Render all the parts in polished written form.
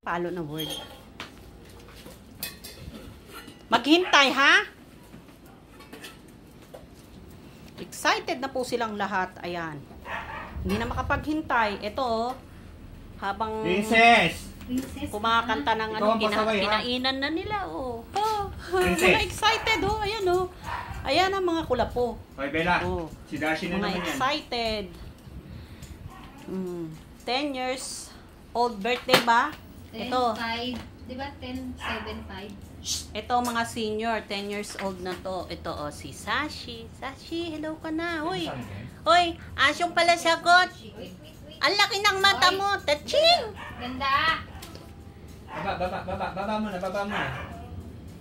Palo na word. Maghintay, ha? Excited na po silang lahat. Ayan. Hindi na makapaghintay. Ito, habang Princess! kumakanta ng ano, pinainan na nila, oh. Oh. Mga excited, oh. Ayan, oh. Ayan ang mga kulapo. Hoy, Bella. Oh. Si Dashi na Mga naman yan. excited. 10 years old birthday ba? 10, Ito. 5, di ba 10, 7, 5? Ito mga senior, 10 years old na to. Ito oh, si Sashi. Sashi, hello ka na. Hoy. Hoy, asyong pala sagot. Ang laki ng mata mo. Taching! Ganda! Baba muna.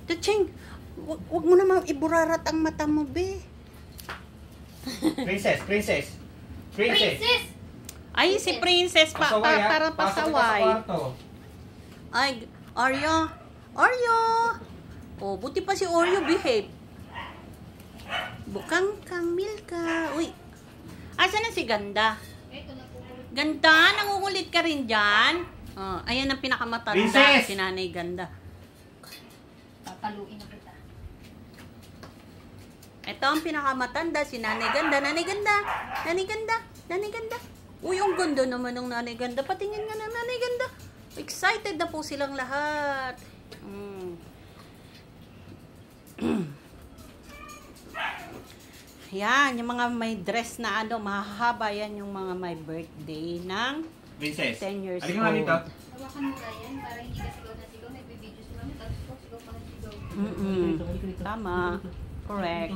Taching! Wag mo namang iburarat ang mata mo, be. Princess! Ay, si Princess pa, Pasaway, ha? para Pasok ka sa pasaway. kwarto. Ay, Oreo. Oreo! Oh, buti pa si Oreo behave. Bukang kang Milka. Uy. Asa na si Ganda? Ito na po. Ganda, nangungulit ka rin dyan. Oh, ayan ang pinakamatanda, Princess! si Nanay Ganda. Papaluin na kita. Ito ang pinakamatanda, si Nanay Ganda. Nanay Ganda! Nanay Ganda! Nanay Ganda! Uy, ang ganda naman ng Nanay Ganda. Patingin nga ng Nanay Ganda. Excited na po silang lahat. Yan, yung mga may dress na ano, mahahaba yan yung mga may birthday ng Princess! 10 years Halika nga dito. old. Hawakan mo na yan para hindi ka sigaw na sigaw. Nagbibideo sila. Tapos sigaw pa ng sigaw. Tama. Correct.